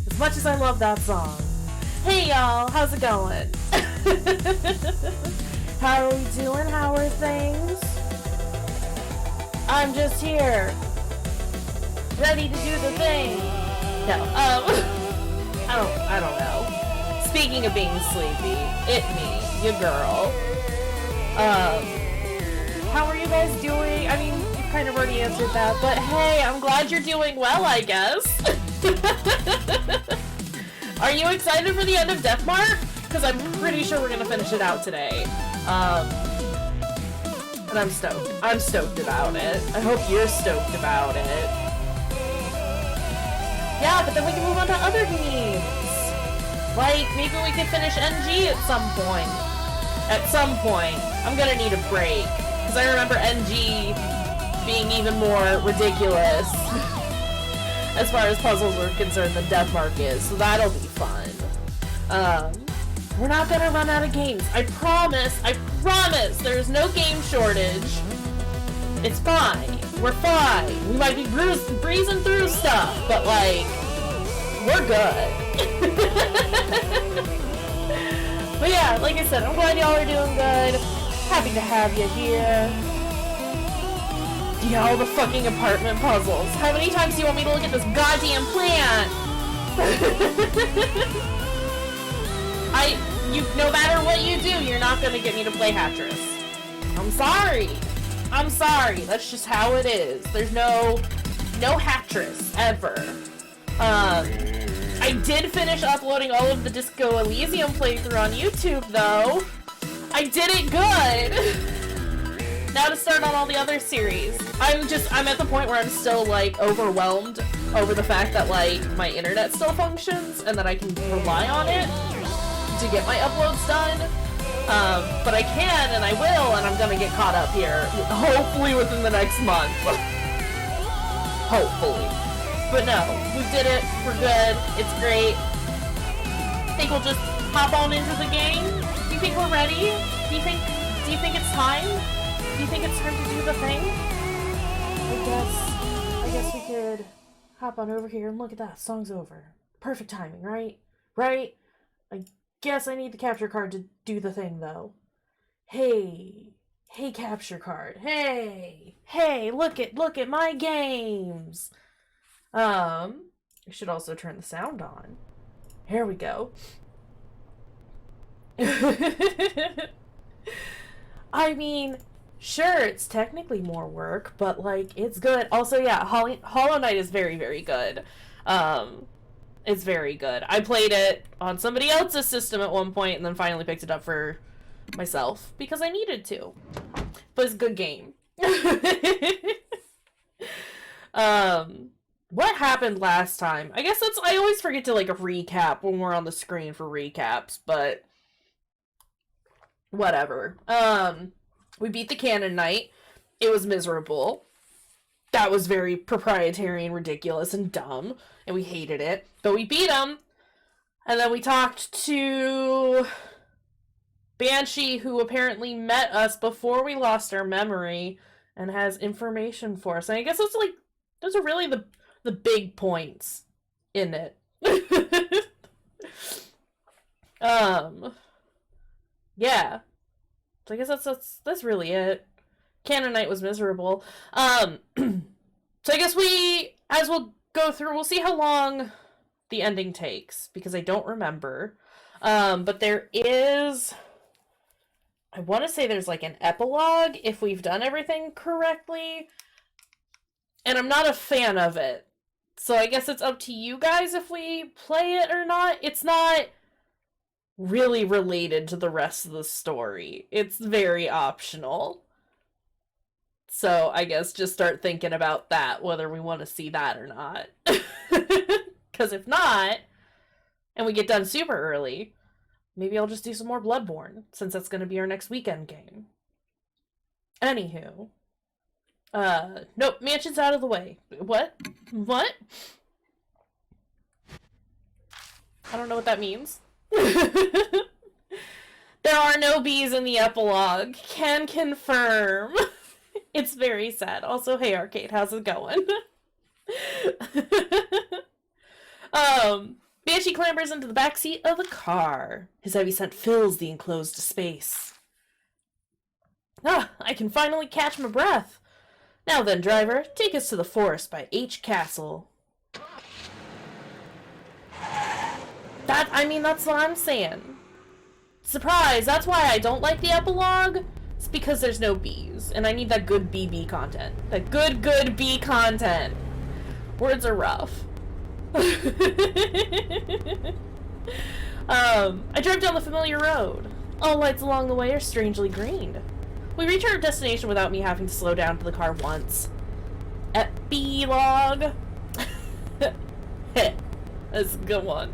As much as I love that song. Hey y'all, how's it going? How are we doing? How are things? I'm just here, ready to do the thing. No, I don't know. Speaking of being sleepy, it me, your girl. How are you guys doing? I mean, you kind of already answered that, but hey, I'm glad you're doing well, I guess. Are you excited for the end of Deathmark? Because I'm pretty sure we're gonna finish it out today. And I'm stoked. I'm stoked about it. I hope you're stoked about it. Yeah, but then we can move on to other games. Like, maybe we could finish NG at some point. At some point. I'm gonna need a break. Because I remember NG being even more ridiculous as far as puzzles are concerned than Deathmark is, so that'll be fun. We're not gonna run out of games. I promise, there's no game shortage. It's fine. We're fine. We might be breezing through stuff, but like, we're good. But yeah, like I said, I'm glad y'all are doing good. Happy to have you here. Yeah, all the fucking apartment puzzles. How many times do you want me to look at this goddamn plant? No matter what you do, you're not gonna get me to play Hattress. I'm sorry. I'm sorry. That's just how it is. There's no Hattress ever. I did finish uploading all of the Disco Elysium playthrough on YouTube, though. I did it good. Now to start on all the other series. I'm at the point where I'm still, like, overwhelmed over the fact that, like, my internet still functions and that I can rely on it to get my uploads done. But I can and I will, and I'm gonna get caught up here, hopefully within the next month. Hopefully. But no, we did it, we're good, it's great. I think we'll just hop on into the game. Do you think we're ready? Do you think it's time? Do you think it's time to do the thing? I guess we could hop on over here and look at that. Song's over. Perfect timing, right? Right? I guess I need the capture card to do the thing, though. Hey, capture card. Hey, look at my games. I should also turn the sound on. Here we go. I mean, sure, it's technically more work, but, like, it's good. Also, yeah, Hollow Knight is very, very good. It's very good. I played it on somebody else's system at one point and then finally picked it up for myself because I needed to. But it's a good game. What happened last time? I guess I always forget to, like, recap when we're on the screen for recaps, but whatever. We beat the Cannon Knight. It was miserable. That was very proprietary and ridiculous and dumb, and we hated it. But we beat him, and then we talked to Banshee, who apparently met us before we lost our memory and has information for us. And I guess it's like, those are really the big points in it. Yeah. So I guess that's really it. Cannon Knight was miserable. So I guess as we'll go through, we'll see how long the ending takes, because I don't remember. But there is, I want to say there's like an epilogue if we've done everything correctly. And I'm not a fan of it. So I guess it's up to you guys if we play it or not. It's not really related to the rest of the story. It's very optional. So I guess just start thinking about that, whether we want to see that or not. Because if not, and we get done super early, maybe I'll just do some more Bloodborne, since that's going to be our next weekend game. Anywho. Nope, mansion's out of the way. What? What? I don't know what that means. There are no bees in the epilogue. Can confirm. It's very sad. Also, hey Arcade, how's it going? Banshee clambers into the back seat of the car. His heavy scent fills the enclosed space. Ah, I can finally catch my breath. Now then, driver, take us to the forest by H Castle. That's what I'm saying. Surprise, that's why I don't like the epilogue. It's because there's no bees, and I need that good BB content. That good bee content. Words are rough. I drive down the familiar road. All lights along the way are strangely green. We reach our destination without me having to slow down to the car once. Epilogue. That's a good one.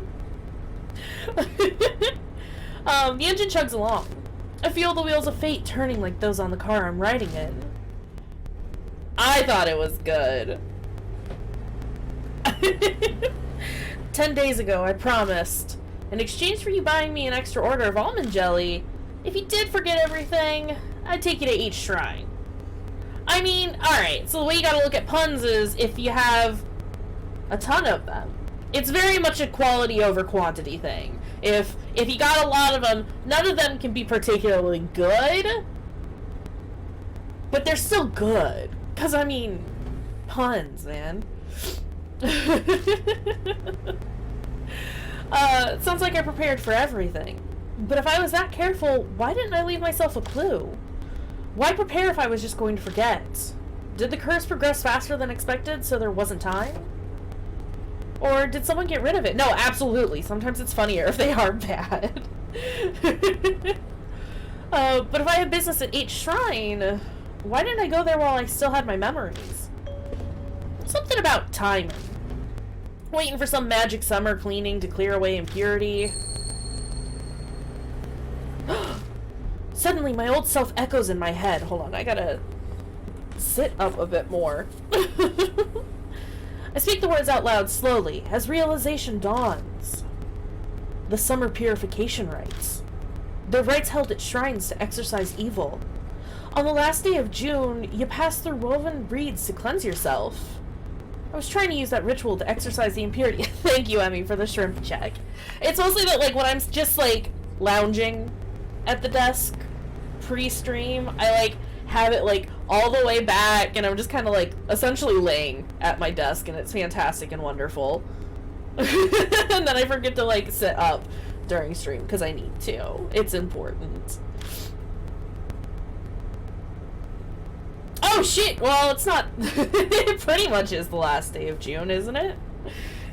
The engine chugs along. I feel the wheels of fate turning like those on the car I'm riding in. I thought it was good. 10 days ago, I promised, in exchange for you buying me an extra order of almond jelly, if you did forget everything, I'd take you to each shrine. I mean, alright, so the way you gotta look at puns is if you have a ton of them. It's very much a quality over quantity thing. If you got a lot of them, none of them can be particularly good, but they're still good. Because, I mean, puns, man. Sounds like I prepared for everything. But if I was that careful, why didn't I leave myself a clue? Why prepare if I was just going to forget? Did the curse progress faster than expected, so there wasn't time? Or did someone get rid of it? No, absolutely. Sometimes it's funnier if they are bad. But if I had business at each shrine, why didn't I go there while I still had my memories? Something about timing. Waiting for some magic summer cleaning to clear away impurity. Suddenly, my old self echoes in my head. Hold on, I gotta sit up a bit more. I speak the words out loud slowly, as realization dawns. The summer purification rites. The rites held at shrines to exorcise evil. On the last day of June, you pass through woven reeds to cleanse yourself. I was trying to use that ritual to exorcise the impurity. Thank you, Emmy, for the shrimp check. It's mostly that, like, when I'm just, like, lounging at the desk pre-stream, I, like, have it, like, all the way back, and I'm just kind of, like, essentially laying at my desk, and it's fantastic and wonderful. And then I forget to, like, sit up during stream because I need to. It's important. Oh shit! Well, it's not. It pretty much is the last day of June, isn't it?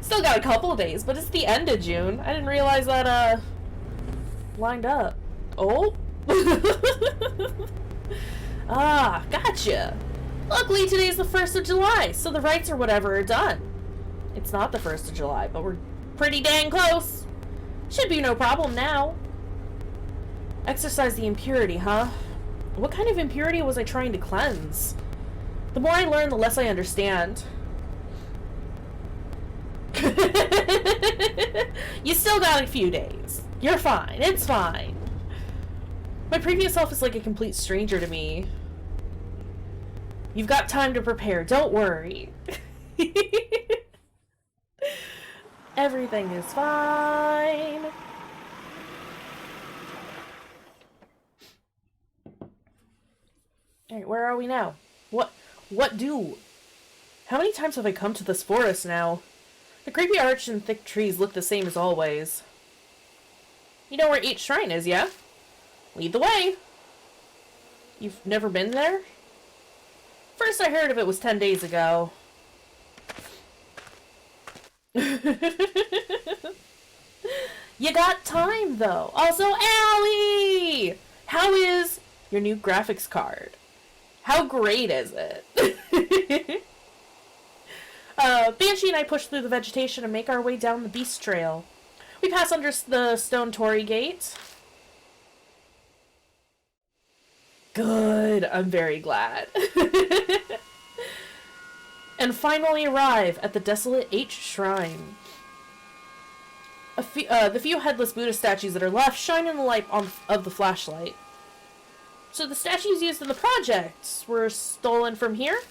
Still got a couple of days, but it's the end of June. I didn't realize that, lined up. Oh? Ah, gotcha. Luckily, today's the 1st of July, so the rites or whatever are done. It's not the 1st of July, but we're pretty dang close. Should be no problem now. Exercise the impurity, huh? What kind of impurity was I trying to cleanse? The more I learn, the less I understand. You still got a few days. You're fine. It's fine. My previous self is like a complete stranger to me. You've got time to prepare. Don't worry. Everything is fine. Alright, where are we now? What do? How many times have I come to this forest now? The creepy arch and thick trees look the same as always. You know where each shrine is, yeah? Lead the way. You've never been there? First I heard of it was 10 days ago. You got time, though. Also, Allie! How is your new graphics card? How great is it? Banshee and I push through the vegetation and make our way down the beast trail. We pass under the stone torii gate. Good. I'm very glad. And finally arrive at the desolate H Shrine. The few headless Buddha statues that are left shine in the light of the flashlight. So the statues used in the project were stolen from here?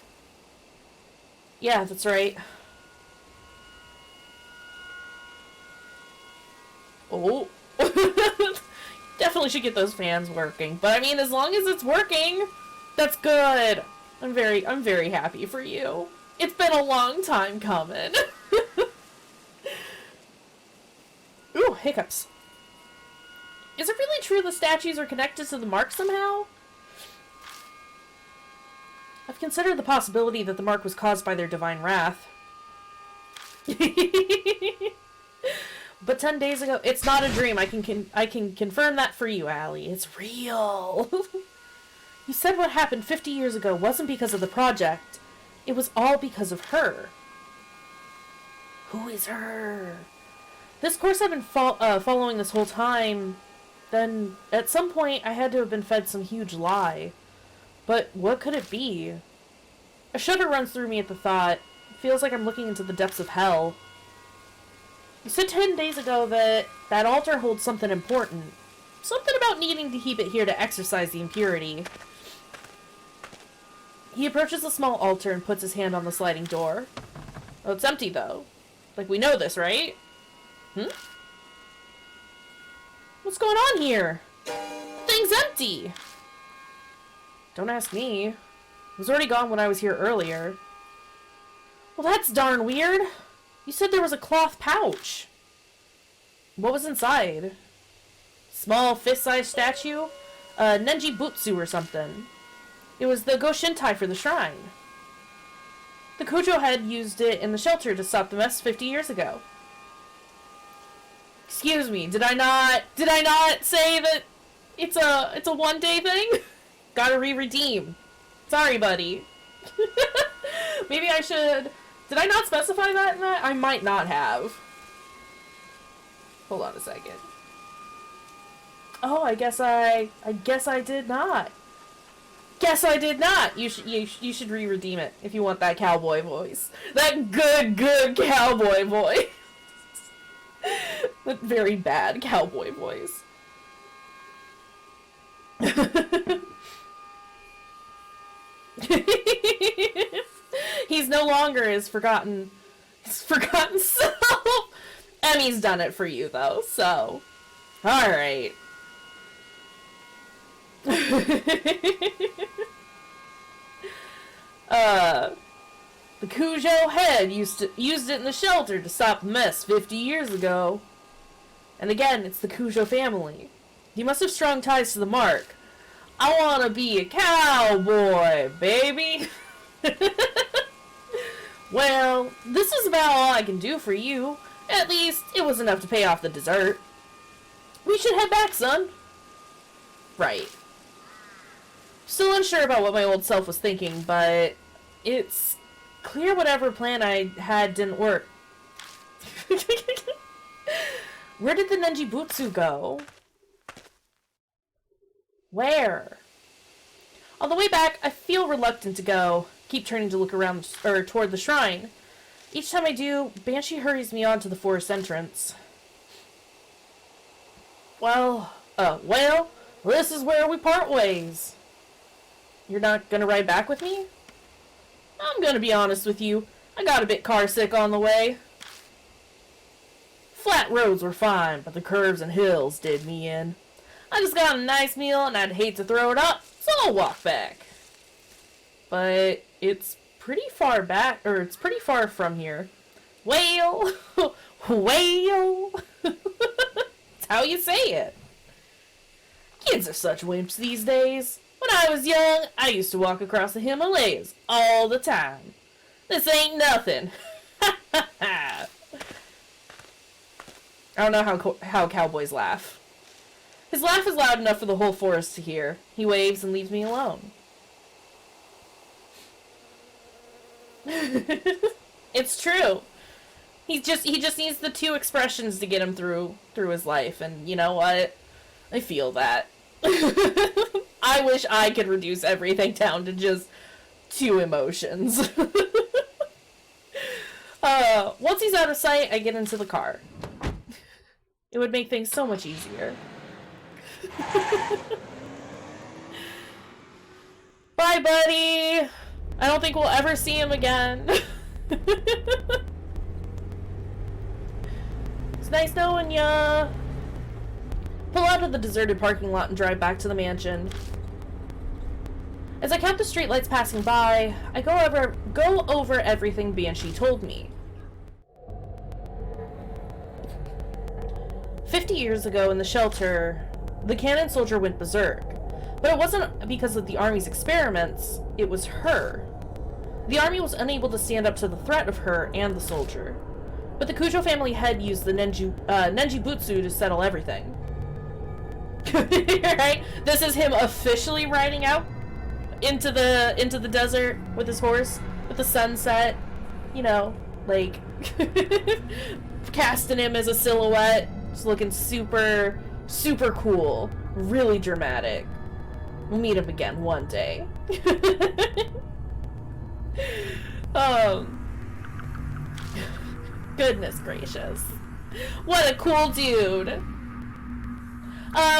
Yeah, that's right. Oh. Definitely should get those fans working. But I mean, as long as it's working, that's good. I'm very happy for you. It's been a long time coming. Ooh, hiccups. Is it really true the statues are connected to the mark somehow? I've considered the possibility that the mark was caused by their divine wrath. But 10 days ago, it's not a dream. I can confirm that for you, Allie. It's real. You said what happened 50 years ago wasn't because of the project. It was all because of her. Who is her? This course I've been following this whole time. Then, at some point, I had to have been fed some huge lie. But what could it be? A shudder runs through me at the thought. It feels like I'm looking into the depths of hell. You said 10 days ago that that altar holds something important. Something about needing to keep it here to exorcise the impurity. He approaches the small altar and puts his hand on the sliding door. Oh, it's empty, though. Like, we know this, right? What's going on here? The thing's empty! Don't ask me. It was already gone when I was here earlier. Well, that's darn weird. You said there was a cloth pouch. What was inside? Small fist-sized statue? Nenji Butsu or something. It was the Goshintai for the shrine. The Kojo head used it in the shelter to stop the mess 50 years ago. Excuse me, did I not say that it's a one-day thing? Gotta re-redeem. Sorry, buddy. Maybe I should... Did I not specify that in that? I might not have. Hold on a second. Oh, I guess I did not. Guess I did not. You should re-redeem it if you want that cowboy voice. That good cowboy voice. That very bad cowboy voice. He's no longer his forgotten self. Emmy's done it for you, though, so. Alright. The Cujo head used it in the shelter to stop the mess 50 years ago. And again, it's the Cujo family. You must have strong ties to the mark. I want to be a cowboy, baby. Well, this is about all I can do for you. At least, it was enough to pay off the dessert. We should head back, son. Right. Still unsure about what my old self was thinking, but it's clear whatever plan I had didn't work. Where did the Nenjibutsu go? Where? On the way back, I feel reluctant to go. Keep turning to look around, or toward the shrine. Each time I do, Banshee hurries me on to the forest entrance. Well, this is where we part ways. You're not gonna ride back with me? I'm gonna be honest with you. I got a bit carsick on the way. Flat roads were fine, but the curves and hills did me in. I just got a nice meal and I'd hate to throw it up, so I'll walk back. But it's pretty far back, or it's pretty far from here. Well, well, that's how you say it. Kids are such wimps these days. When I was young, I used to walk across the Himalayas all the time. This ain't nothing. I don't know how cowboys laugh. His laugh is loud enough for the whole forest to hear. He waves and leaves me alone. It's true. He just needs the two expressions to get him through his life, and you know what? I feel that. I wish I could reduce everything down to just two emotions. Once he's out of sight, I get into the car. It would make things so much easier. Bye, buddy! I don't think we'll ever see him again. It's nice knowing ya. Pull out of the deserted parking lot and drive back to the mansion. As I count the streetlights passing by, I go over everything Banshee told me. 50 years ago in the shelter, the cannon soldier went berserk. But it wasn't because of the army's experiments, it was her. The army was unable to stand up to the threat of her and the soldier. But the Cujo family head used the Nenjibutsu to settle everything. Right? This is him officially riding out into the desert with his horse, with the sunset, you know, like casting him as a silhouette, just looking super, super cool, really dramatic. We'll meet him again one day. Goodness gracious. What a cool dude.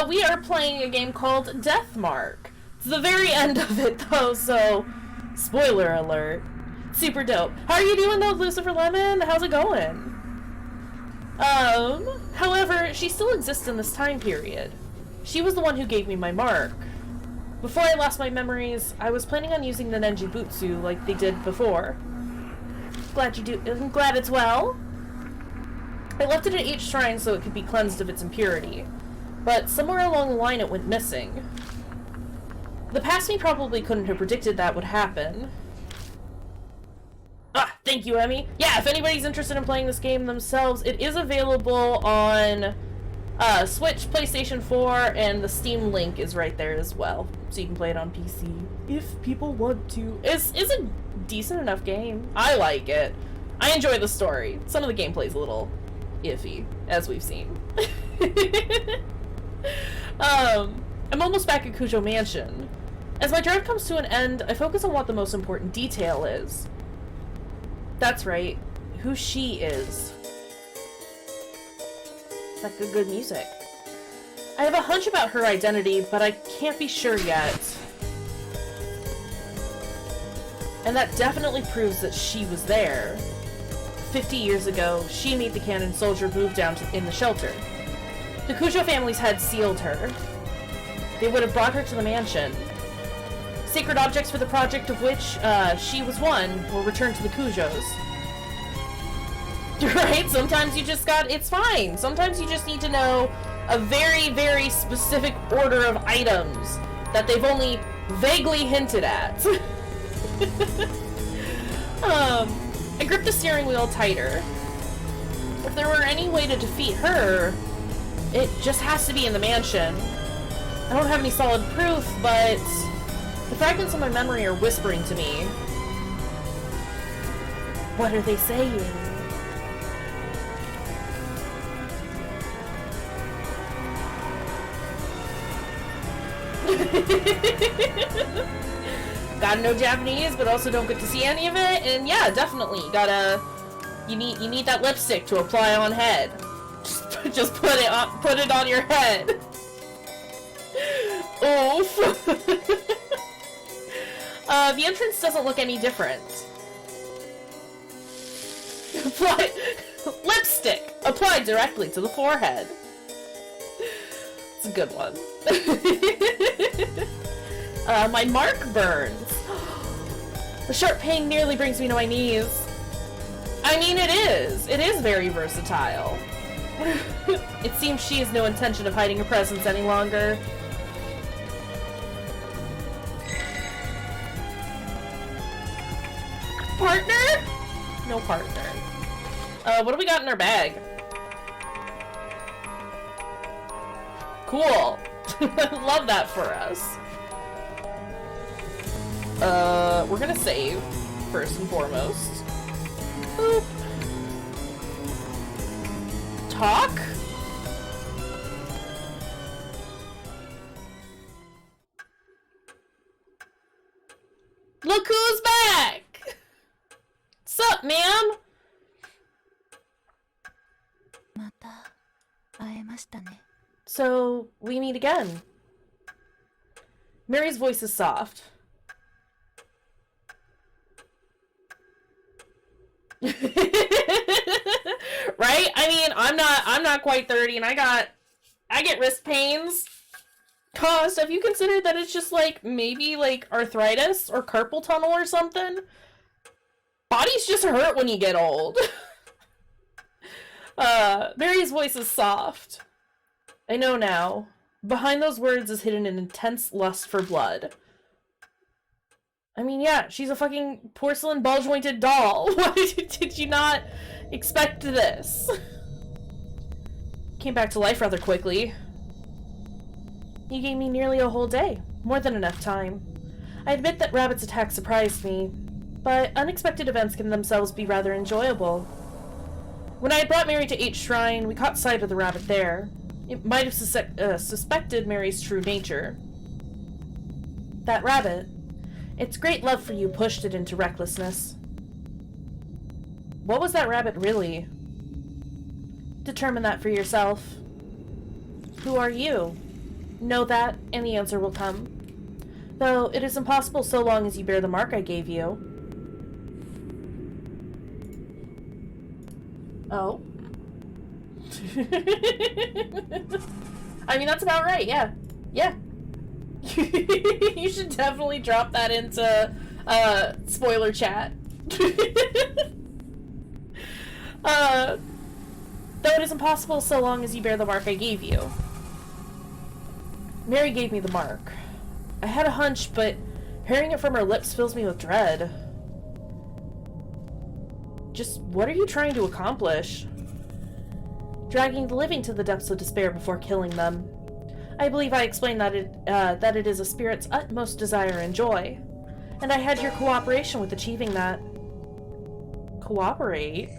We are playing a game called Deathmark. It's the very end of it though, so spoiler alert. Super dope. How are you doing though, Lucifer Lemon? How's it going? However, she still exists in this time period. She was the one who gave me my mark. Before I lost my memories, I was planning on using the Nenjibutsu like they did before. I'm glad it's well. I left it at each shrine so it could be cleansed of its impurity. But somewhere along the line it went missing. The past me probably couldn't have predicted that would happen. Ah, thank you, Emmy. Yeah, if anybody's interested in playing this game themselves, it is available on Switch, PlayStation 4, and the Steam link is right there as well. So you can play it on PC if people want to. It's a decent enough game. I like it. I enjoy the story. Some of the gameplay's a little iffy, as we've seen. I'm almost back at Cujo Mansion. As my drive comes to an end, I focus on what the most important detail is. That's right, who she is. Is that good music? I have a hunch about her identity, but I can't be sure yet. And that definitely proves that she was there. 50 years ago, she and the cannon soldier moved down in the shelter. The Cujo family's had sealed her. They would have brought her to the mansion. Sacred objects for the project of which she was one were returned to the Cujos. Right? Sometimes you just it's fine. Sometimes you just need to know a very, very specific order of items that they've only vaguely hinted at. I gripped the steering wheel tighter. If there were any way to defeat her, it just has to be in the mansion. I don't have any solid proof, but the fragments of my memory are whispering to me. What are they saying? Gotta know Japanese, but also don't get to see any of it. And yeah, definitely you need that lipstick to apply on head. Just put it on your head. Oof. The entrance doesn't look any different. Lipstick applied directly to the forehead. It's a good one. My mark burns. The sharp pain nearly brings me to my knees. I mean, it is very versatile. It seems she has no intention of hiding her presence any longer. Partner? No partner. What do we got in our bag? Cool. Love that for us. We're gonna save, first and foremost. Boop. Talk? Look who's back! Sup, ma'am? So, we meet again. Mary's voice is soft. Right? I mean, I'm not quite 30 and I get wrist pains. Cost, have you considered that it's just like maybe like arthritis or carpal tunnel or something? Bodies just hurt when you get old. Mary's voice is soft. I know now. Behind those words is hidden an intense lust for blood. I mean, yeah, she's a fucking porcelain ball-jointed doll. Why did you not expect this? Came back to life rather quickly. You gave me nearly a whole day. More than enough time. I admit that Rabbit's attack surprised me, but unexpected events can themselves be rather enjoyable. When I had brought Mary to H Shrine, we caught sight of the rabbit there. It might have suspected Mary's true nature. That rabbit. Its great love for you pushed it into recklessness. What was that rabbit really? Determine that for yourself. Who are you? Know that, and the answer will come. Though it is impossible so long as you bear the mark I gave you. Oh. I mean, that's about right, yeah. Yeah. You should definitely drop that into spoiler chat. Though it is impossible so long as you bear the mark I gave you. Mary gave me the mark. I had a hunch, but hearing it from her lips fills me with dread. Just what are you trying to accomplish? Dragging the living to the depths of despair before killing them. I believe I explained that it is a spirit's utmost desire and joy, and I had your cooperation with achieving that. Cooperate?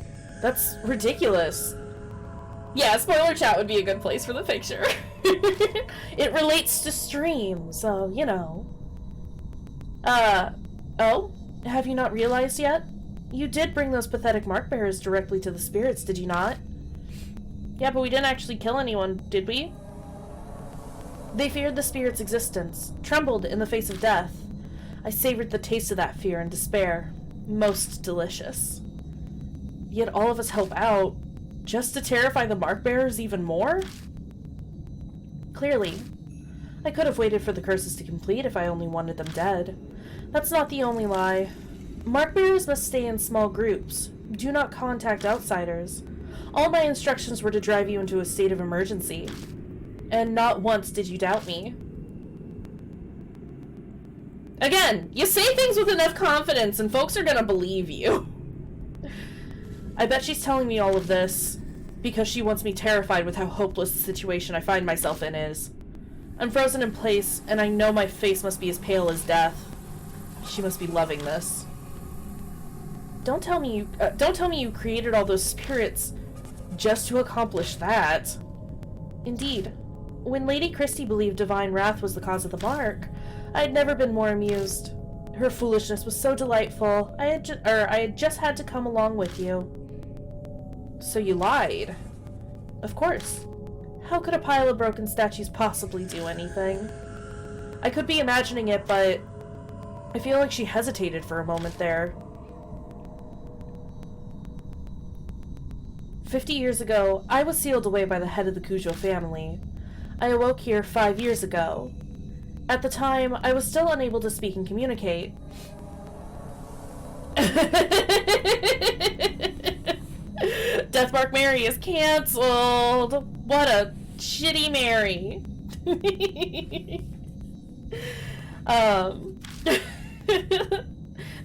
That's ridiculous. Yeah, spoiler chat would be a good place for the picture. It relates to stream, so, you know. Oh? Have you not realized yet? You did bring those pathetic mark bearers directly to the spirits, did you not? Yeah, but we didn't actually kill anyone, did we? They feared the spirit's existence, trembled in the face of death. I savored the taste of that fear and despair. Most delicious. Yet all of us help out, just to terrify the mark bearers even more? Clearly. I could have waited for the curses to complete if I only wanted them dead. That's not the only lie. Mark bearers must stay in small groups, Do not contact outsiders. All my instructions were to drive you into a state of emergency. And not once did you doubt me. Again, you say things with enough confidence and folks are gonna believe you. I bet she's telling me all of this because she wants me terrified with how hopeless the situation I find myself in is. I'm frozen in place, and I know my face must be as pale as death. She must be loving this. Don't tell me you created all those spirits just to accomplish that. Indeed, when Lady Christie believed divine wrath was the cause of the mark, I had never been more amused. Her foolishness was so delightful. I had just had to come along with you. So you lied? Of course. How could a pile of broken statues possibly do anything? I could be imagining it, but I feel like she hesitated for a moment there. 50 years ago, I was sealed away by the head of the Cujo family. I awoke here 5 years ago. At the time, I was still unable to speak and communicate. Deathmark Mary is cancelled! What a shitty Mary.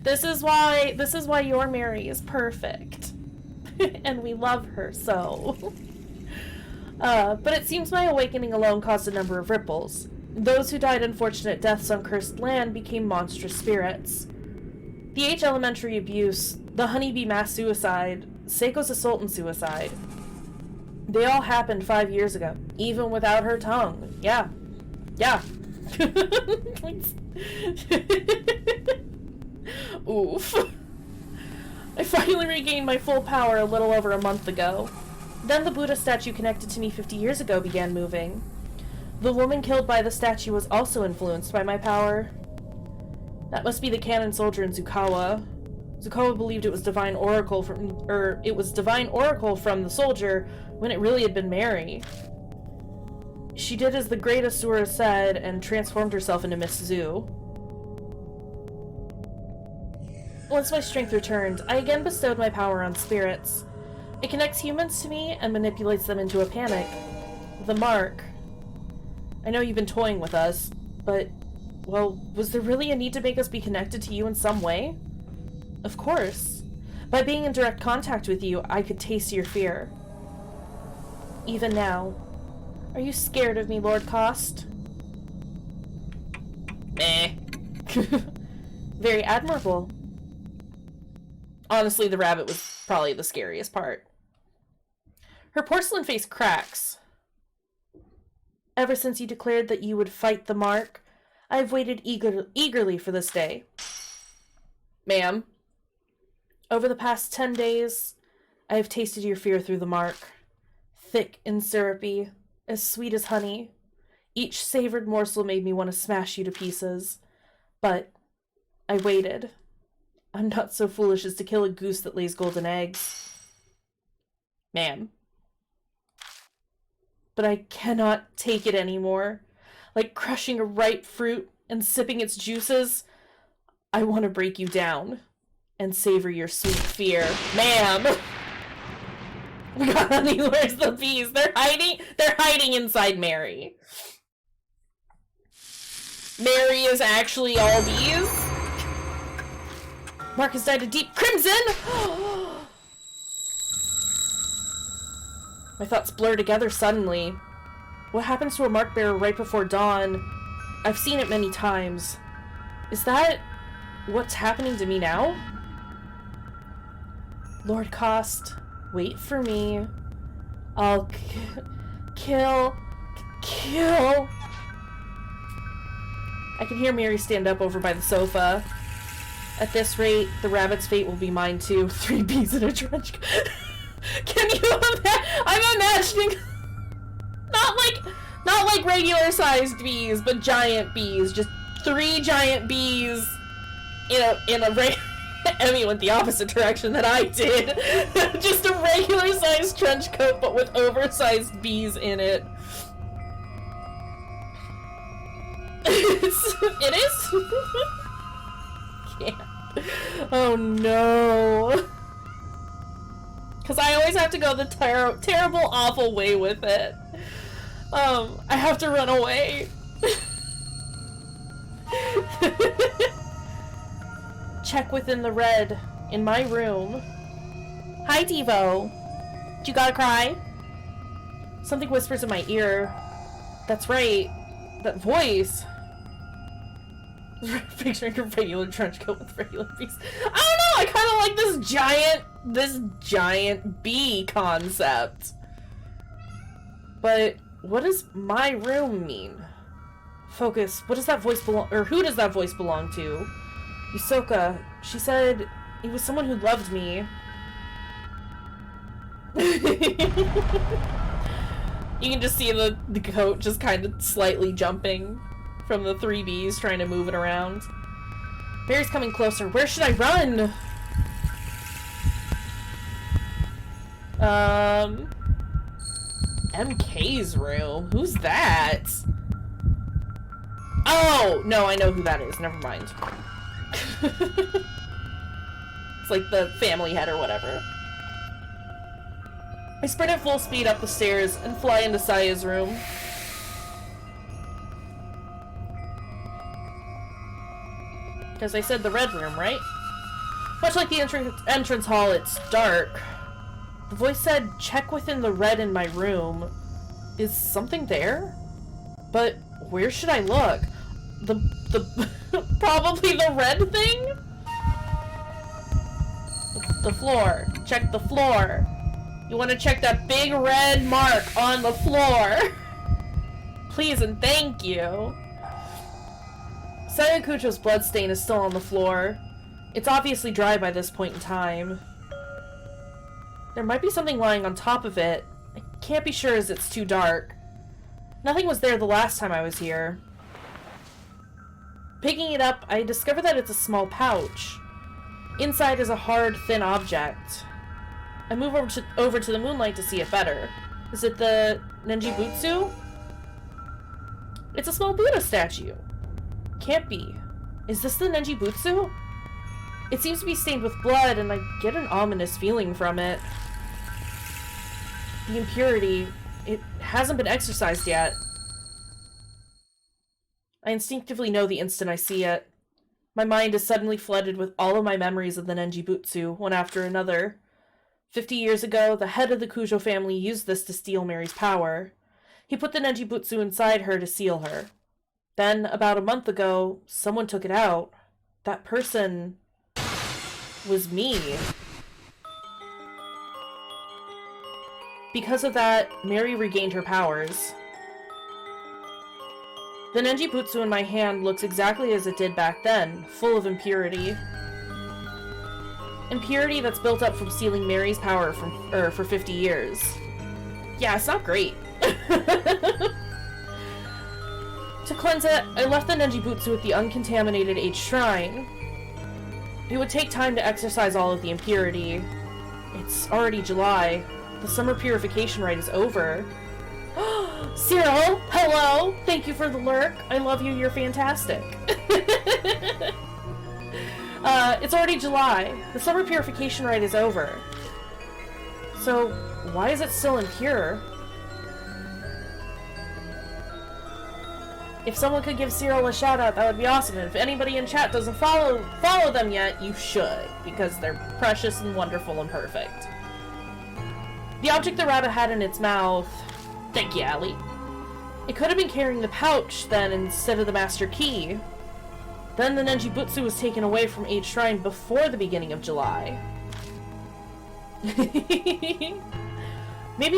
This is why your Mary is perfect. And we love her so. But it seems my awakening alone caused a number of ripples. Those who died unfortunate deaths on cursed land became monstrous spirits. The H elementary abuse, the honeybee mass suicide, Seiko's assault and suicide. They all happened 5 years ago, even without her tongue. Yeah. Yeah. Oof. I finally regained my full power a little over a month ago. Then the Buddha statue connected to me 50 years ago began moving. The woman killed by the statue was also influenced by my power. That must be the cannon soldier in Zukawa. Zukawa believed it was divine oracle from the soldier when it really had been Mary. She did as the great Asura said and transformed herself into Miss Zu. Once my strength returned, I again bestowed my power on spirits. It connects humans to me and manipulates them into a panic. The mark. I know you've been toying with us, but, well, was there really a need to make us be connected to you in some way? Of course. By being in direct contact with you, I could taste your fear. Even now. Are you scared of me, Lord Cost? Meh. Very admirable. Honestly, the rabbit was probably the scariest part. Her porcelain face cracks. Ever since you declared that you would fight the mark, I have waited eagerly for this day. Ma'am. Over the past 10 days, I have tasted your fear through the mark. Thick and syrupy, as sweet as honey. Each savored morsel made me want to smash you to pieces. But I waited. I'm not so foolish as to kill a goose that lays golden eggs. Ma'am. But I cannot take it anymore. Like crushing a ripe fruit and sipping its juices, I want to break you down and savor your sweet fear. Ma'am! Honey, where's the bees? They're hiding inside Mary. Mary is actually all bees? Marcus died of deep crimson! My thoughts blur together suddenly. What happens to a mark bearer right before dawn? I've seen it many times. Is that what's happening to me now? Lord Cost, wait for me. I'll kill. I can hear Mary stand up over by the sofa. At this rate, the rabbit's fate will be mine too. 3 bees in a trench coat. Can you imagine? I'm imagining not like regular sized bees, but giant bees. Just 3 giant bees in a Emmy went the opposite direction that I did. Just a regular sized trench coat, but with oversized bees in it. It is? Can't. Oh no. Because I always have to go the terrible, awful way with it. I have to run away. Check within the red in my room. Hi, Devo. You gotta cry? Something whispers in my ear. That's right. That voice. Picturing a regular trench coat with regular bees. I don't know, I kind of like this giant bee concept. But what does my room mean? Focus. What does that voice belong, or who does that voice belong to? Yusoka. She said it was someone who loved me. You can just see the coat just kind of slightly jumping from the 3 bees trying to move it around. Barry's coming closer. Where should I run? MK's room? Who's that? Oh! No, I know who that is. Never mind. It's like the family head or whatever. I sprint at full speed up the stairs and fly into Saya's room. Because I said the red room, right? Much like the entrance hall, it's dark. The voice said, check within the red in my room. Is something there? But where should I look? Probably the red thing? The floor. Check the floor. You want to check that big red mark on the floor. Please and thank you. Sayakucho's bloodstain is still on the floor. It's obviously dry by this point in time. There might be something lying on top of it. I can't be sure as it's too dark. Nothing was there the last time I was here. Picking it up, I discover that it's a small pouch. Inside is a hard, thin object. I move over to the moonlight to see it better. Is it the Nenjibutsu? It's a small Buddha statue. Can't be. Is this the Nenjibutsu? It seems to be stained with blood, and I get an ominous feeling from it. The impurity, it hasn't been exorcised yet. I instinctively know the instant I see it. My mind is suddenly flooded with all of my memories of the Nenjibutsu, one after another. 50 years ago, the head of the Kujo family used this to steal Mary's power. He put the Nenjibutsu inside her to seal her. Then, about a month ago, someone took it out. That person was me. Because of that, Mary regained her powers. The Nenjibutsu in my hand looks exactly as it did back then, full of impurity. Impurity that's built up from stealing Mary's power for 50 years. Yeah, it's not great. To cleanse it, I left the Nenjibutsu at the uncontaminated H shrine. It would take time to exorcise all of the impurity. It's already July. The summer purification rite is over. Cyril, hello! Thank you for the lurk. I love you, you're fantastic. It's already July. The summer purification rite is over. So, why is it still impure? If someone could give Cyril a shout out, that would be awesome. And if anybody in chat doesn't follow them yet, you should, because they're precious and wonderful and perfect. The object the rabbit had in its mouth... Thank you, Allie. It could have been carrying the pouch, then, instead of the master key. Then the Nenjibutsu was taken away from H Shrine before the beginning of July. Maybe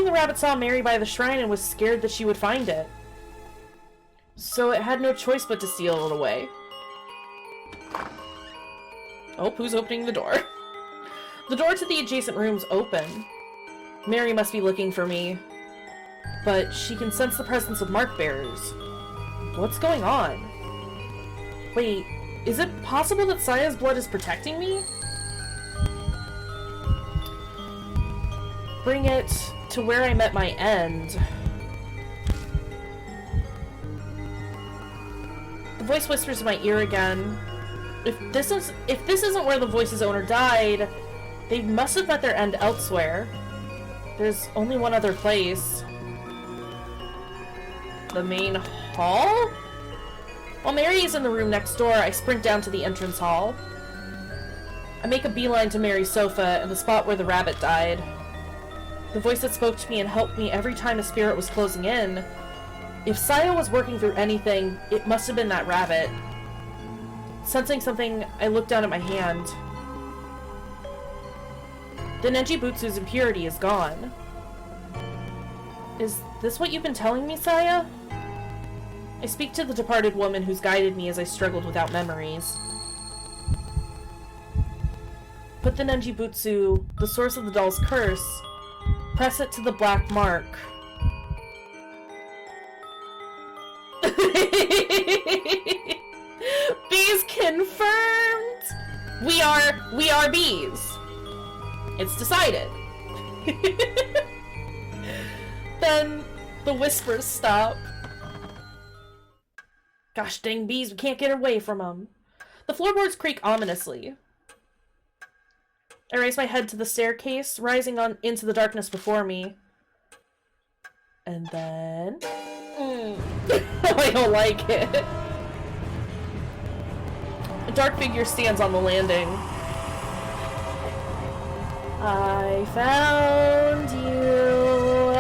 the rabbit saw Mary by the shrine and was scared that she would find it. So it had no choice but to seal it away. Oh, who's opening the door? The door to the adjacent room's open. Mary must be looking for me. But she can sense the presence of mark bearers. What's going on? Wait, is it possible that Saya's blood is protecting me? Bring it to where I met my end. The voice whispers in my ear again. If this isn't where the voice's owner died, They must have met their end elsewhere. There's only one other place. The main hall? While Mary is in the room next door, I sprint down to the entrance hall. I make a beeline to Mary's sofa and the spot where the rabbit died. The voice that spoke to me and helped me every time a spirit was closing in. If Saya was working through anything, it must have been that rabbit. Sensing something, I look down at my hand. The Nenjibutsu's impurity is gone. Is this what you've been telling me, Saya? I speak to the departed woman who's guided me as I struggled without memories. Put the Nenjibutsu, the source of the doll's curse, press it to the black mark. Bees confirmed! We are bees. It's decided. Then the whispers stop. Gosh dang bees, we can't get away from them. The floorboards creak ominously. I raise my head to the staircase, rising on into the darkness before me. And then... I don't like it. A dark figure stands on the landing. I found you.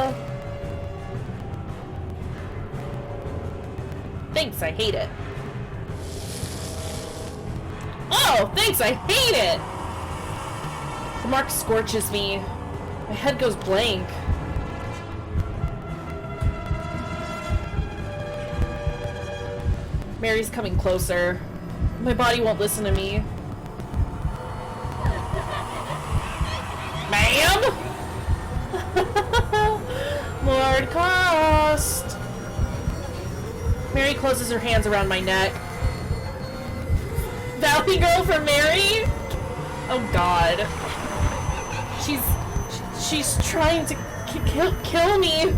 Thanks, I hate it. Oh, thanks, I hate it! The mark scorches me. My head goes blank. Mary's coming closer. My body won't listen to me. Ma'am? Lord Cost. Mary closes her hands around my neck. Valley Girl for Mary? Oh God. She's trying to kill me.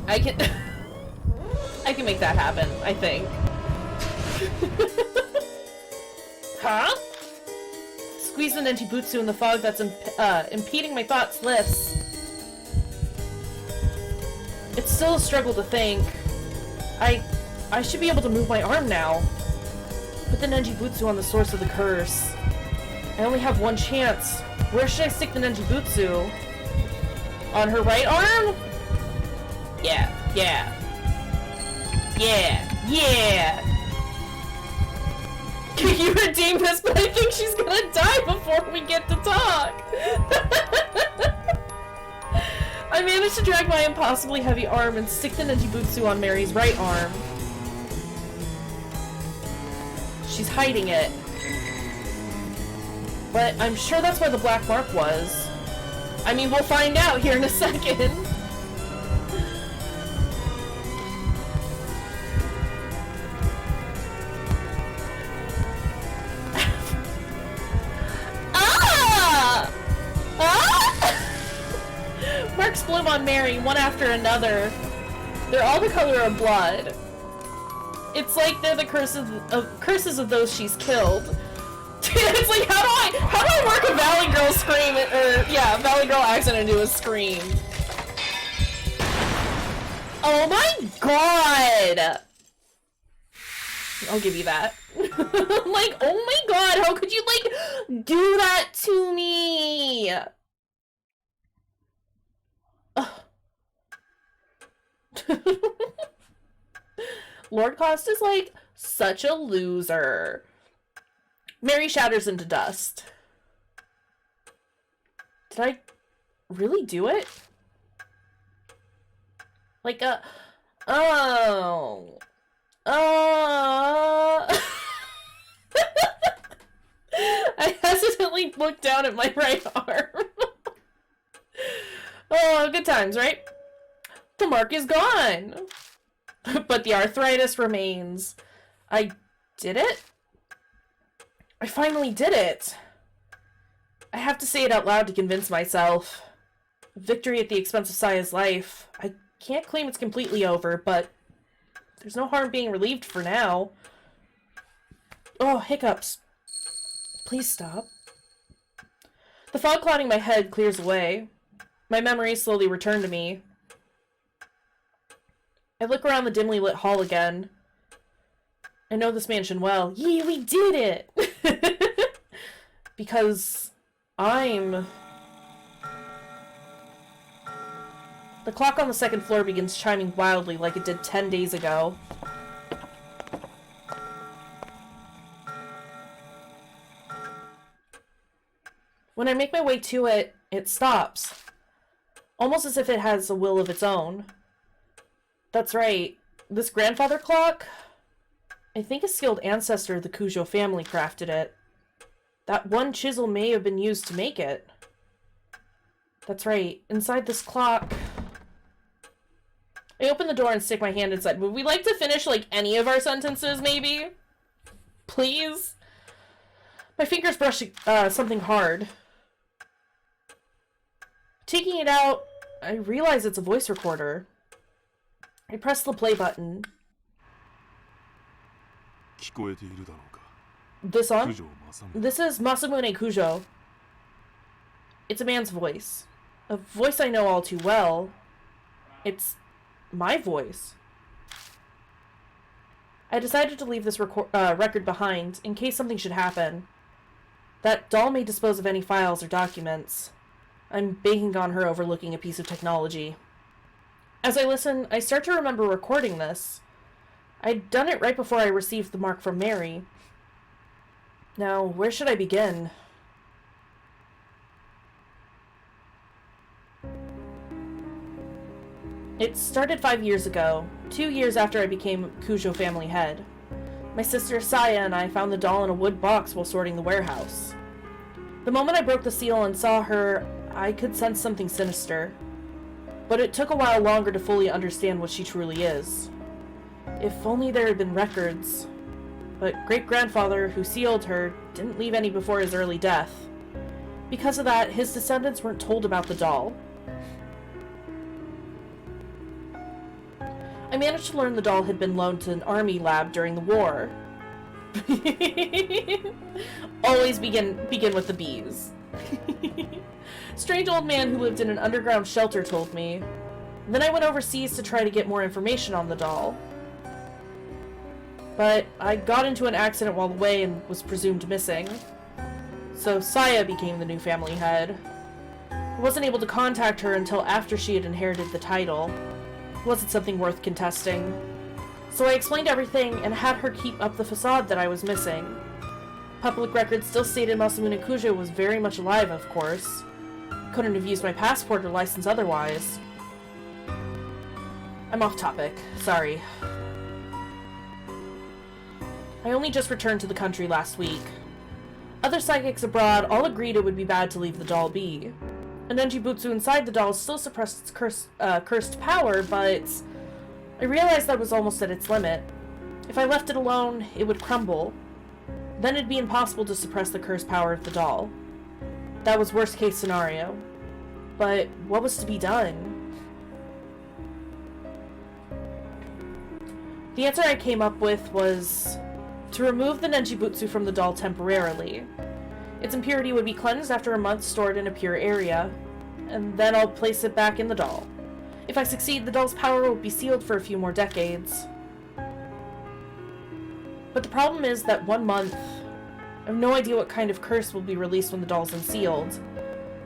I can make that happen, I think. Huh? Squeeze the Nenjibutsu in the fog that's impeding my thoughts lifts. It's still a struggle to think. I should be able to move my arm now. Put the Nenjibutsu on the source of the curse. I only have one chance. Where should I stick the Nenjibutsu? On her right arm? Yeah. You redeemed us, but I think she's gonna die before we get to talk. I managed to drag my impossibly heavy arm and stick the Nenjibutsu on Mary's right arm. She's hiding it. But I'm sure that's where the black mark was. I mean, we'll find out here in a second. Marks bloom on Mary, one after another. They're all the color of blood. It's like they're the curses of those she's killed. It's like, how do I work a Valley Girl scream, Valley Girl accent into a scream? Oh my God! I'll give you that. Like, oh my God, how could you, like, do that to me? Lord Cost is, like, such a loser. Mary shatters into dust. Did I really do it? Like, oh. I hesitantly looked down at my right arm. Oh, good times, right? The mark is gone. But the arthritis remains. I did it? I finally did it. I have to say it out loud to convince myself. Victory at the expense of Saya's life. I can't claim it's completely over, but there's no harm being relieved for now. Oh, hiccups. Please stop. The fog clouding my head clears away. My memories slowly return to me. I look around the dimly lit hall again. I know this mansion well. Yee, we did it! Because I'm... The clock on the second floor begins chiming wildly like it did 10 days ago. When I make my way to it, it stops. Almost as if it has a will of its own. That's right. This grandfather clock? I think a skilled ancestor of the Cujo family crafted it. That one chisel may have been used to make it. That's right. Inside this clock... I open the door and stick my hand inside. Would we like to finish, like, any of our sentences, maybe? Please? My fingers brush something hard. Taking it out, I realize it's a voice recorder. I press the play button. This on? This is Masamune Kujo. It's a man's voice. A voice I know all too well. It's my voice. I decided to leave this record behind in case something should happen. That doll may dispose of any files or documents. I'm banking on her overlooking a piece of technology. As I listen, I start to remember recording this. I'd done it right before I received the mark from Mary. Now, where should I begin? It started 5 years ago, 2 years after I became Cujo family head. My sister Saya and I found the doll in a wood box while sorting the warehouse. The moment I broke the seal and saw her, I could sense something sinister. But it took a while longer to fully understand what she truly is. If only there had been records. But great-grandfather, who sealed her, didn't leave any before his early death. Because of that, his descendants weren't told about the doll. I managed to learn the doll had been loaned to an army lab during the war. Always begin with the bees. Strange old man who lived in an underground shelter told me. Then I went overseas to try to get more information on the doll. But I got into an accident while away and was presumed missing. So Saya became the new family head. I wasn't able to contact her until after she had inherited the title. It wasn't something worth contesting. So I explained everything and had her keep up the facade that I was missing. Public records still stated Masamune Kujo was very much alive, of course. Couldn't have used my passport or license otherwise. I'm off topic. Sorry. I only just returned to the country last week. Other psychics abroad all agreed it would be bad to leave the doll be. An Enjibutsu inside the doll still suppressed its cursed power, but I realized that was almost at its limit. If I left it alone, it would crumble. Then it'd be impossible to suppress the cursed power of the doll. That was worst case scenario. But what was to be done? The answer I came up with was to remove the Nenjibutsu from the doll temporarily. Its impurity would be cleansed after a month stored in a pure area, and then I'll place it back in the doll. If I succeed, the doll's power will be sealed for a few more decades. But the problem is that 1 month, I have no idea what kind of curse will be released when the doll's unsealed.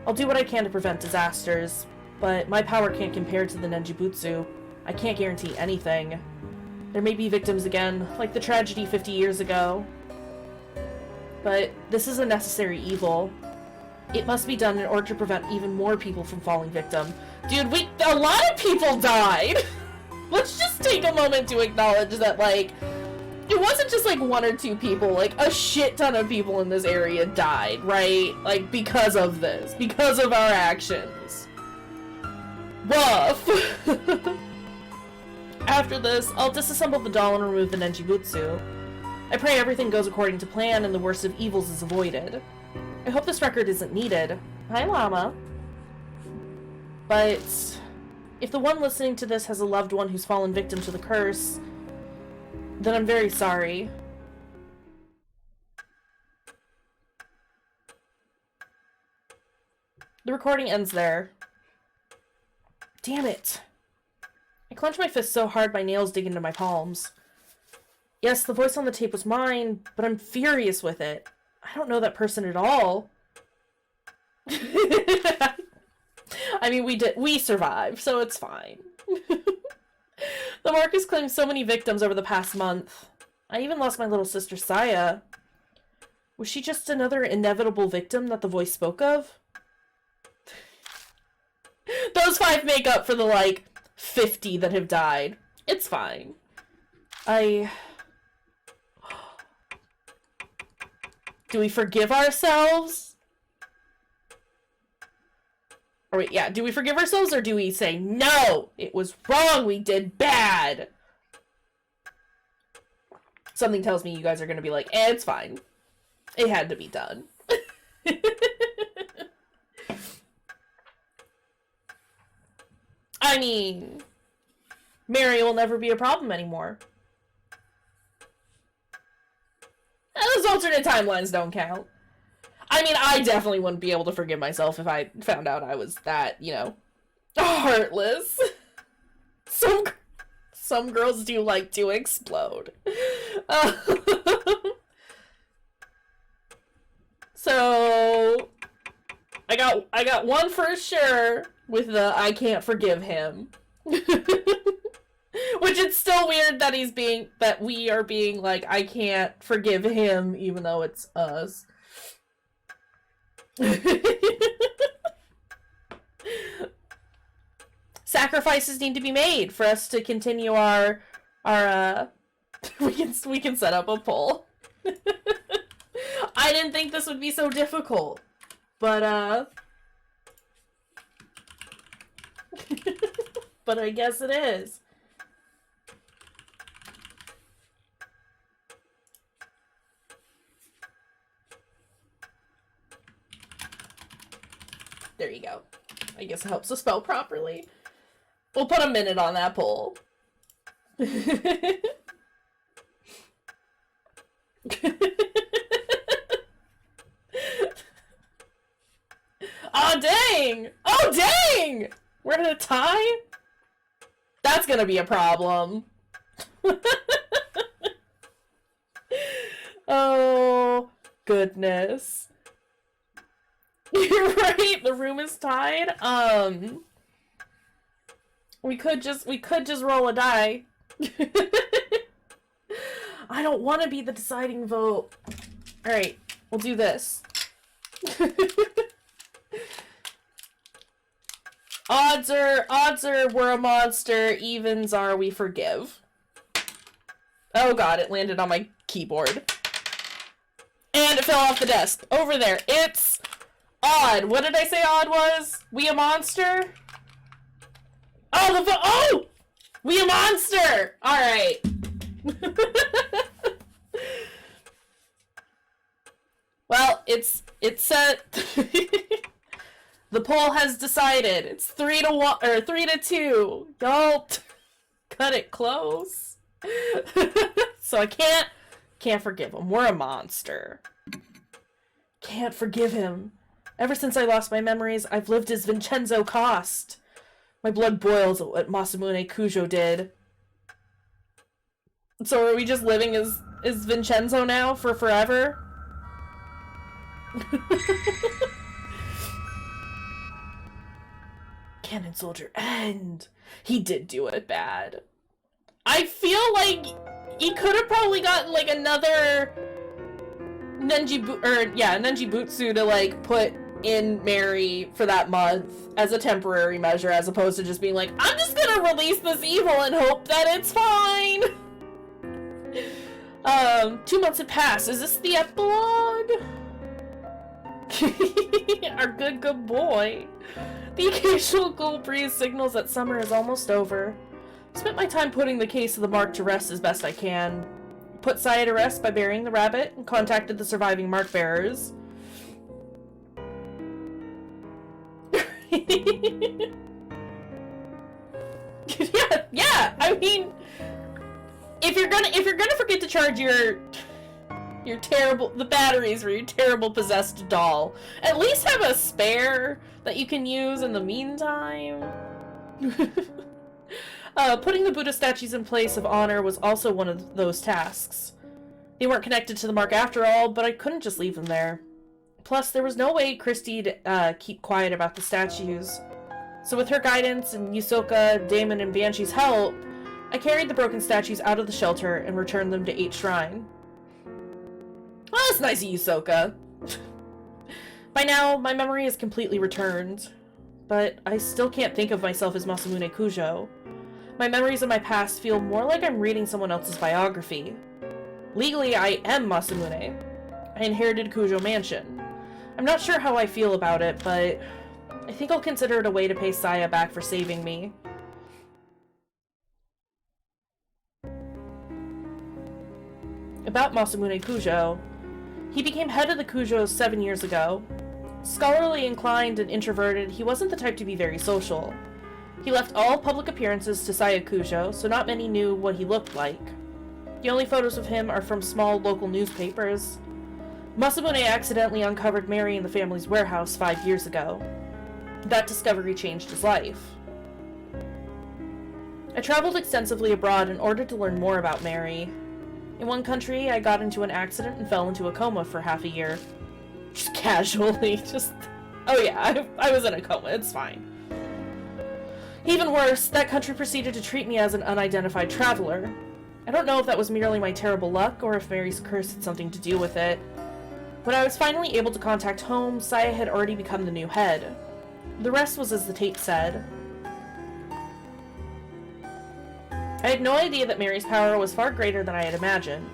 I'll do what I can to prevent disasters, but my power can't compare to the Nenjibutsu. I can't guarantee anything. There may be victims again, like the tragedy 50 years ago. But this is a necessary evil. It must be done in order to prevent even more people from falling victim. Dude, a lot of people died! Let's just take a moment to acknowledge that, like, it wasn't just, like, 1 or 2 people. Like, a shit ton of people in this area died, right? Like, because of this. Because of our actions. Woof! After this, I'll disassemble the doll and remove the Nenjibutsu. I pray everything goes according to plan and the worst of evils is avoided. I hope this record isn't needed. Hi, Llama. But if the one listening to this has a loved one who's fallen victim to the curse, then I'm very sorry. The recording ends there. Damn it. I clenched my fist so hard my nails dig into my palms. Yes, the voice on the tape was mine, but I'm furious with it. I don't know that person at all. I mean, we survived, so it's fine. The Marcus claimed so many victims over the past month. I even lost my little sister, Saya. Was she just another inevitable victim that the voice spoke of? Those 5 make up for the, like, 50 that have died. It's fine. Do we forgive ourselves? Or wait, yeah, do we forgive ourselves or do we say, no, it was wrong, we did bad? Something tells me you guys are gonna be like, it's fine. It had to be done. I mean, Mary will never be a problem anymore. Those alternate timelines don't count. I mean, I definitely wouldn't be able to forgive myself if I found out I was that, you know, heartless. Some girls do like to explode. So, I got one for sure with the I can't forgive him. Which it's still weird that we are being like, I can't forgive him, even though it's us. Sacrifices need to be made for us to continue our we can set up a poll. I didn't think this would be so difficult, but but I guess it is. There you go. I guess it helps to spell properly. We'll put a minute on that poll. Oh, dang! Oh, dang! We're in a tie? That's gonna be a problem. Oh, goodness. You're right, the room is tied. We could just roll a die. I don't want to be the deciding vote. Alright, we'll do this. Odds are we're a monster, evens are we forgive. Oh god, it landed on my keyboard. And it fell off the desk. Over there. It's odd. What did I say odd was? We a monster? Oh, oh! We a monster! Alright. Well, it's set. The poll has decided. It's 3-1 or 3-2. Y'all cut it close. So I can't forgive him. We're a monster. Can't forgive him. Ever since I lost my memories, I've lived as Vincenzo Cost. My blood boils at what Masamune Kujo did. So are we just living as Vincenzo now for forever? Cannon Soldier end. He did do it bad. I feel like he could have probably gotten like another Nenji Butsu to like put in Mary for that month as a temporary measure, as opposed to just being like, I'm just gonna release this evil and hope that it's fine. 2 months had passed. Is this the epilogue? Our good boy. The occasional cool breeze signals that summer is almost over. Spent my time putting the case of the mark to rest as best I can. Put Saya to rest by burying the rabbit and contacted the surviving mark bearers. yeah. I mean, if you're gonna forget to charge your Your terrible- the batteries for your terrible possessed doll. At least have a spare that you can use in the meantime. Putting the Buddha statues in place of honor was also one of those tasks. They weren't connected to the mark after all, but I couldn't just leave them there. Plus, there was no way Christie'd keep quiet about the statues. So with her guidance and Yusoka, Damon, and Banshee's help, I carried the broken statues out of the shelter and returned them to 8 Shrine. Well, that's nice of Yusoka. By now, my memory is completely returned, but I still can't think of myself as Masamune Kujo. My memories of my past feel more like I'm reading someone else's biography. Legally, I am Masamune. I inherited Kujo Mansion. I'm not sure how I feel about it, but I think I'll consider it a way to pay Saya back for saving me. About Masamune Kujo. He became head of the Kujos 7 years ago. Scholarly inclined and introverted, he wasn't the type to be very social. He left all public appearances to Saya Kujo, so not many knew what he looked like. The only photos of him are from small local newspapers. Masamune accidentally uncovered Mary in the family's warehouse 5 years ago. That discovery changed his life. I traveled extensively abroad in order to learn more about Mary. In one country, I got into an accident and fell into a coma for half a year. Just casually, oh yeah, I was in a coma, it's fine. Even worse, that country proceeded to treat me as an unidentified traveler. I don't know if that was merely my terrible luck, or if Mary's curse had something to do with it. When I was finally able to contact home, Saya had already become the new head. The rest was as the tape said. I had no idea that Mary's power was far greater than I had imagined.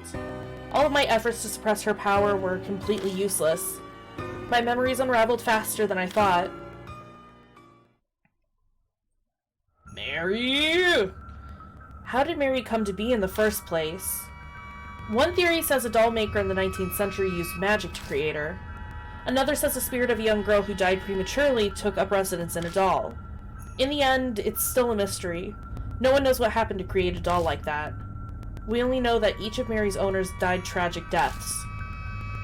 All of my efforts to suppress her power were completely useless. My memories unraveled faster than I thought. Mary! How did Mary come to be in the first place? One theory says a doll maker in the 19th century used magic to create her. Another says the spirit of a young girl who died prematurely took up residence in a doll. In the end, it's still a mystery. No one knows what happened to create a doll like that. We only know that each of Mary's owners died tragic deaths.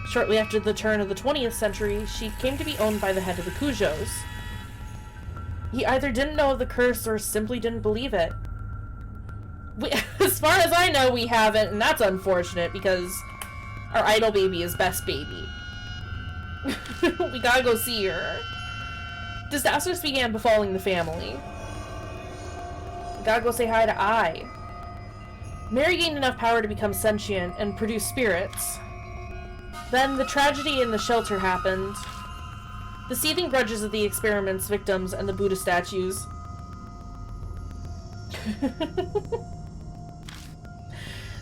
Shortly after the turn of the 20th century, she came to be owned by the head of the Kujos. He either didn't know of the curse or simply didn't believe it. As far as I know, we haven't, and that's unfortunate because our idol baby is best baby. We gotta go see her. Disasters began befalling the family. Gotta go say hi to Ai. Mary gained enough power to become sentient and produce spirits. Then the tragedy in the shelter happened. The seething grudges of the experiment's victims and the Buddha statues.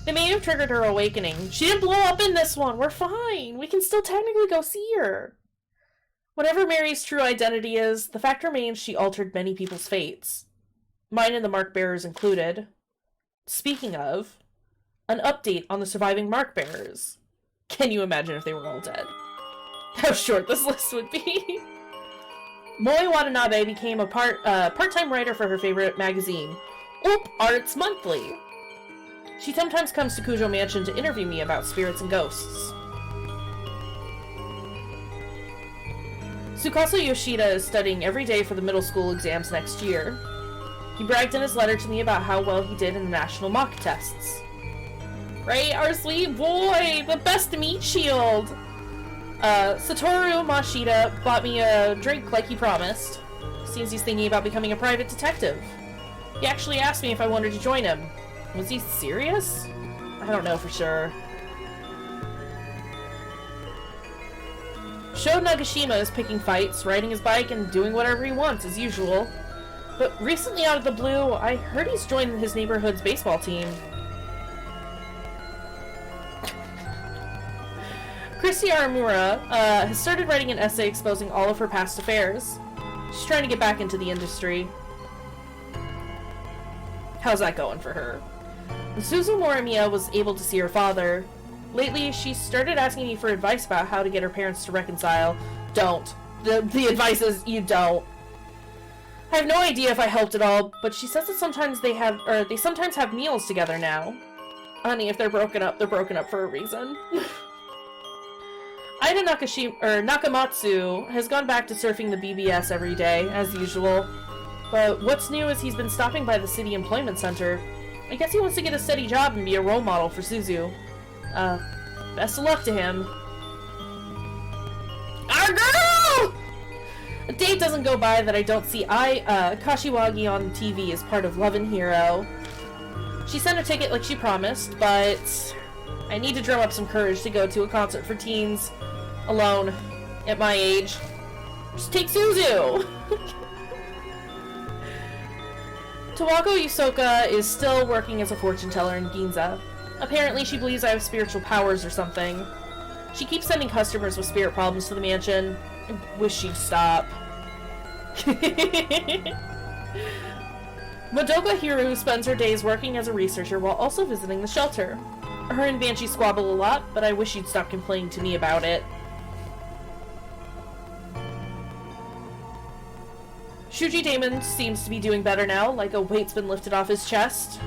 They may have triggered her awakening. She didn't blow up in this one. We're fine. We can still technically go see her. Whatever Mary's true identity is, the fact remains she altered many people's fates. Mine and the mark bearers included. Speaking of, an update on the surviving mark bearers. Can you imagine if they were all dead? How short this list would be. Moi Watanabe became a part-time writer for her favorite magazine, Oop Arts Monthly. She sometimes comes to Kujo Mansion to interview me about spirits and ghosts. Tsukasa Yoshida is studying every day for the middle school exams next year. He bragged in his letter to me about how well he did in the national mock tests. Right, our sweet boy! The best meat shield! Satoru Mashida bought me a drink like he promised. Seems he's thinking about becoming a private detective. He actually asked me if I wanted to join him. Was he serious? I don't know for sure. Sho Nagashima is picking fights, riding his bike, and doing whatever he wants, as usual. But recently, out of the blue, I heard he's joined his neighborhood's baseball team. Christy Aramura has started writing an essay exposing all of her past affairs. She's trying to get back into the industry. How's that going for her? Suzu Morimiya was able to see her father. Lately, she started asking me for advice about how to get her parents to reconcile. Don't. The advice is, you don't. I have no idea if I helped at all, but she says that sometimes they sometimes have meals together now. Honey, if they're broken up for a reason. Ida Nakamatsu has gone back to surfing the BBS every day, as usual. But what's new is he's been stopping by the city employment center. I guess he wants to get a steady job and be a role model for Suzu. Best of luck to him. Our girl! A day doesn't go by that I don't see Kashiwagi on TV as part of Love and Hero. She sent a ticket like she promised, but I need to drum up some courage to go to a concert for teens alone at my age. Just take Suzu! Tawako Yusoka is still working as a fortune teller in Ginza. Apparently she believes I have spiritual powers or something. She keeps sending customers with spirit problems to the mansion. I wish she'd stop. Madoka Hiru spends her days working as a researcher while also visiting the shelter. Her and Banshee squabble a lot, but I wish she'd stop complaining to me about it. Shuji Damon seems to be doing better now, like a weight's been lifted off his chest.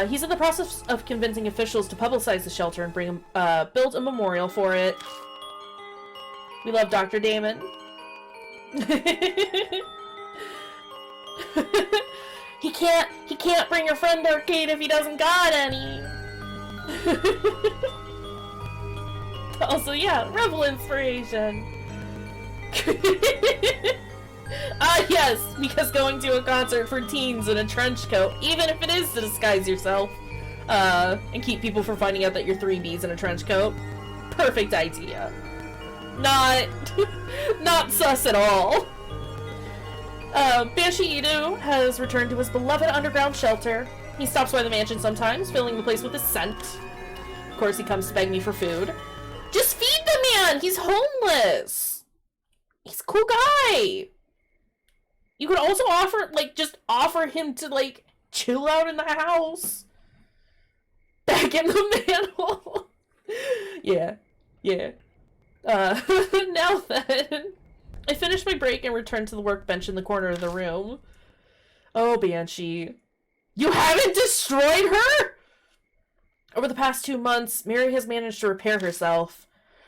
He's in the process of convincing officials to publicize the shelter and build a memorial for it. We love Dr. Damon. He can't bring a friend arcade if he doesn't got any. Also, yeah, Rebel inspiration. Yes, because going to a concert for teens in a trench coat, even if it is to disguise yourself, and keep people from finding out that you're 3Bs in a trench coat, perfect idea. Not sus at all. Banshee Idu has returned to his beloved underground shelter. He stops by the mansion sometimes, filling the place with his scent. Of course, he comes to beg me for food. Just feed the man! He's homeless! He's a cool guy! You could also just offer him to, chill out in the house. Back in the manhole. Yeah. Now then, I finished my break and returned to the workbench in the corner of the room. Oh, Banshee. You haven't destroyed her?! Over the past 2 months, Mary has managed to repair herself.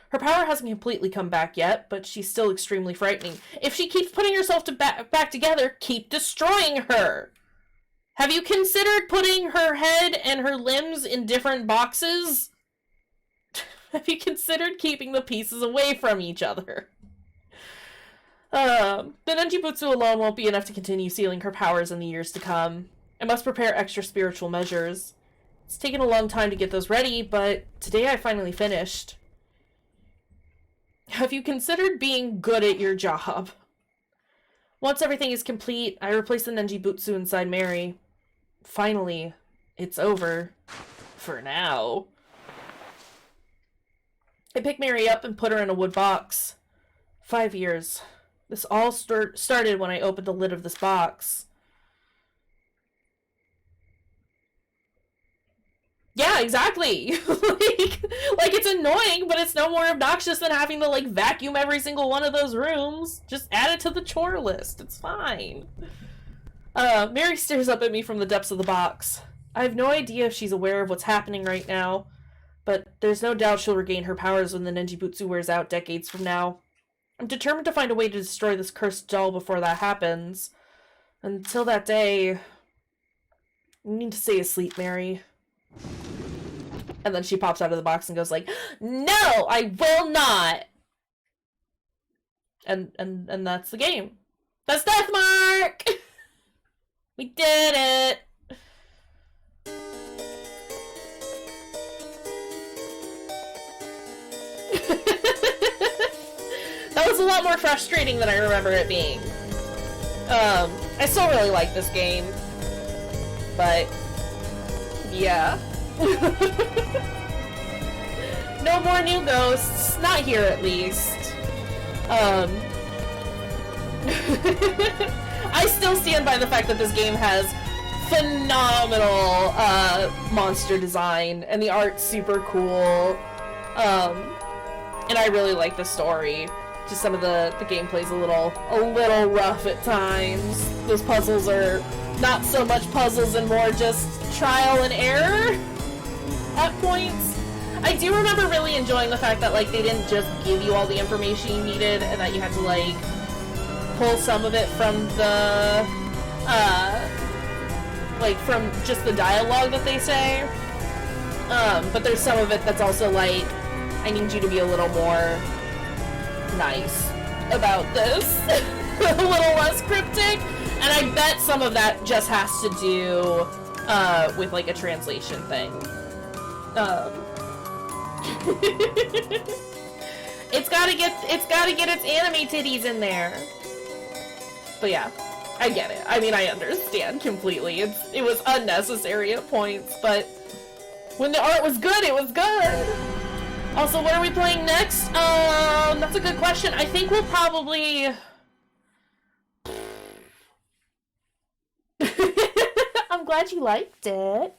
Her power hasn't completely come back yet, but she's still extremely frightening. If she keeps putting herself back together, keep destroying her! Have you considered putting her head and her limbs in different boxes? Have you considered keeping the pieces away from each other? The Nenjibutsu alone won't be enough to continue sealing her powers in the years to come. I must prepare extra spiritual measures. It's taken a long time to get those ready, but today I finally finished. Have you considered being good at your job? Once everything is complete, I replace the Nenjibutsu inside Mary. Finally, it's over. For now. I pick Mary up and put her in a wood box. 5 years. This all started when I opened the lid of this box. Yeah, exactly. like it's annoying, but it's no more obnoxious than having to vacuum every single one of those rooms. Just add it to the chore list. It's fine. Mary stares up at me from the depths of the box. I have no idea if she's aware of what's happening right now, but there's no doubt she'll regain her powers when the Nenjibutsu wears out decades from now. I'm determined to find a way to destroy this cursed doll before that happens. Until that day, you need to stay asleep, Mary. And then she pops out of the box and goes no, I will not! And that's the game. That's Deathmark! We did it! That was a lot more frustrating than I remember it being. I still really like this game. But yeah. No more new ghosts. Not here, at least. I still stand by the fact that this game has phenomenal monster design, and the art's super cool. And I really like the story. Just some of the gameplay's a little rough at times. Those puzzles are not so much puzzles and more just trial and error at points. I do remember really enjoying the fact that, like, they didn't just give you all the information you needed and that you had to, like, pull some of it from the, like, from just the dialogue that they say. But there's some of it that's also, like, I need you to be a little more nice about this. A little less cryptic. And I bet some of that just has to do, with, like, a translation thing. It's gotta get its anime titties in there. But yeah, I get it. I mean, I understand completely. It was unnecessary at points, but when the art was good, it was good. Also, what are we playing next? That's a good question. I think we'll probably... I'm glad you liked it.